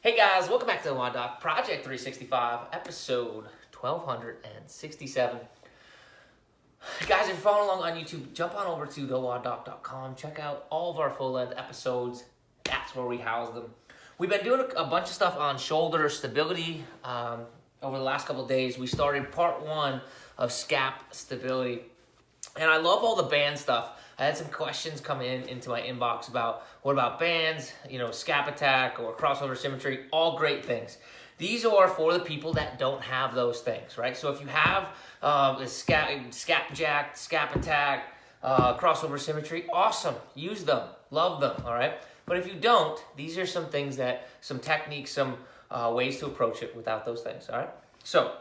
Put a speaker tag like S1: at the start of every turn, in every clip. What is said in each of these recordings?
S1: Hey guys, welcome back to the WODdoc Project 365, episode 1267. Guys, if you're following along on YouTube, jump on over to WODdoc.com. Check out all of our full-length episodes. That's where we house them. We've been doing a bunch of stuff on shoulder stability over the last couple of days. We started part one of Scap stability. And I love all the band stuff. I had some questions come into my inbox about what about bands, scap attack or crossover symmetry, all great things. These are for the people that don't have those things, right? So if you have the scap jack, scap attack, crossover symmetry, awesome, use them, love them, all right? But if you don't, these are some things some techniques, some ways to approach it without those things, all right? So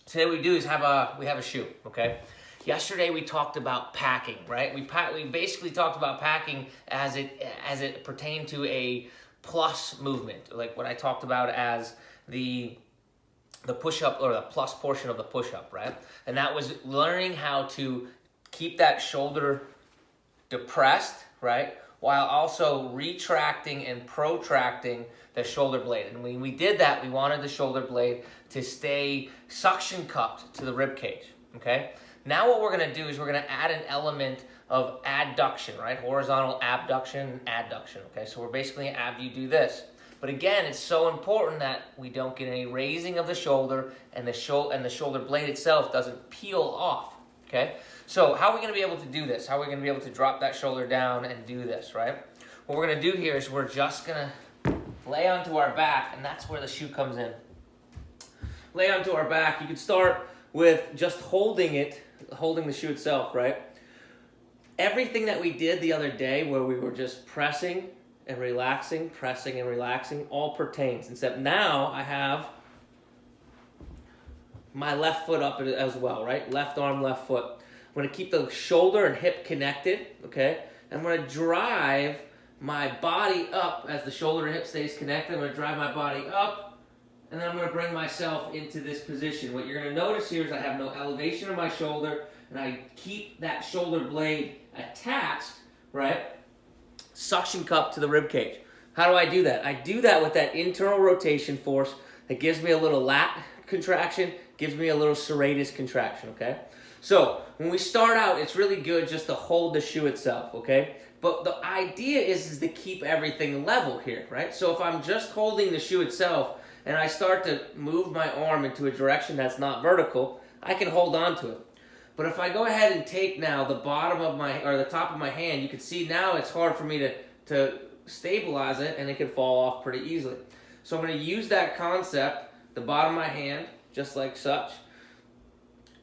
S1: today what we do is we have a shoe, okay? Yesterday we talked about packing, right? We basically talked about packing as it pertained to a plus movement, like what I talked about as the push-up or the plus portion of the push-up, right? And that was learning how to keep that shoulder depressed, right? While also retracting and protracting the shoulder blade. And when we did that, we wanted the shoulder blade to stay suction cupped to the rib cage, okay? Now what we're going to do is we're going to add an element of adduction, right? Horizontal abduction, adduction, okay? So we're basically going to have you do this. But again, it's so important that we don't get any raising of the shoulder and the shoulder blade itself doesn't peel off, okay? So how are we going to be able to do this? How are we going to be able to drop that shoulder down and do this, right? What we're going to do here is we're just going to lay onto our back, and that's where the shoe comes in. Lay onto our back. You can start with just holding the shoe itself, right? Everything that we did the other day where we were just pressing and relaxing, all pertains. Except now I have my left foot up as well, right? Left arm, left foot. I'm going to keep the shoulder and hip connected, okay? I'm going to drive my body up as the shoulder and hip stays connected. I'm going to drive my body up. And then I'm going to bring myself into this position. What you're going to notice here is I have no elevation of my shoulder, and I keep that shoulder blade attached, right? Suction cup to the rib cage. How do I do that? I do that with that internal rotation force that gives me a little lat contraction, gives me a little serratus contraction, okay? So when we start out, it's really good just to hold the shoe itself, okay? But the idea is to keep everything level here, right? So if I'm just holding the shoe itself, and I start to move my arm into a direction that's not vertical, I can hold on to it. But if I go ahead and take now the top of my hand, you can see now it's hard for me to stabilize it, and it can fall off pretty easily. So I'm going to use that concept, the bottom of my hand, just like such.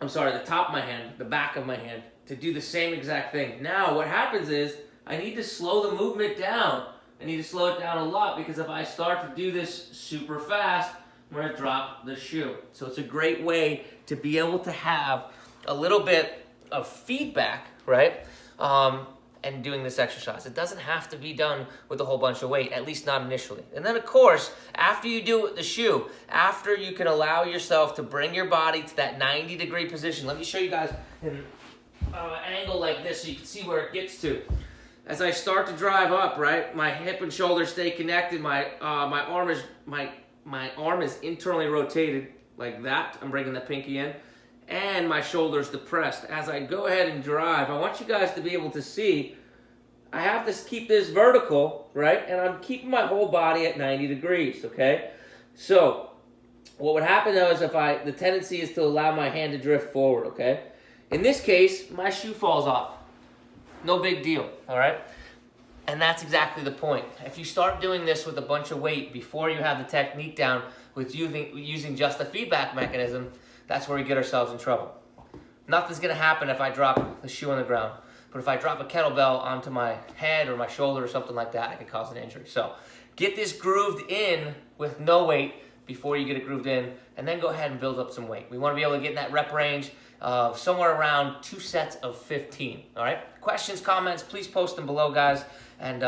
S1: I'm sorry, the top of my hand, the back of my hand, to do the same exact thing. Now what happens is I need to slow the movement down. I need to slow it down a lot because if I start to do this super fast, I'm going to drop the shoe. So it's a great way to be able to have a little bit of feedback, right? And doing this exercise. It doesn't have to be done with a whole bunch of weight, at least not initially. And then of course, after you do it with the shoe, after you can allow yourself to bring your body to that 90-degree position. Let me show you guys an angle like this so you can see where it gets to. As I start to drive up, right, my hip and shoulder stay connected. My arm is internally rotated like that. I'm bringing the pinky in, and my shoulder's depressed. As I go ahead and drive, I want you guys to be able to see. I have to keep this vertical, right, and I'm keeping my whole body at 90 degrees. Okay, so what would happen though is the tendency is to allow my hand to drift forward. Okay, in this case, my shoe falls off. No big deal, all right? And that's exactly the point. If you start doing this with a bunch of weight before you have the technique down with using just the feedback mechanism, that's where we get ourselves in trouble. Nothing's gonna happen if I drop the shoe on the ground. But if I drop a kettlebell onto my head or my shoulder or something like that, I could cause an injury. So get this grooved in with no weight before you get it grooved in, and then go ahead and build up some weight. We wanna be able to get in that rep range of somewhere around 2 sets of 15, all right? Questions, comments, please post them below, guys. And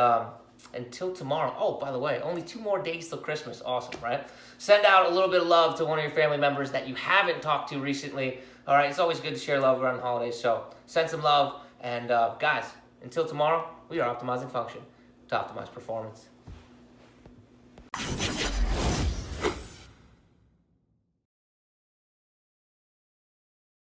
S1: until tomorrow, oh, by the way, only 2 more days till Christmas, awesome, right? Send out a little bit of love to one of your family members that you haven't talked to recently, all right? It's always good to share love around the holidays, so send some love. And guys, until tomorrow, we are optimizing function to optimize performance.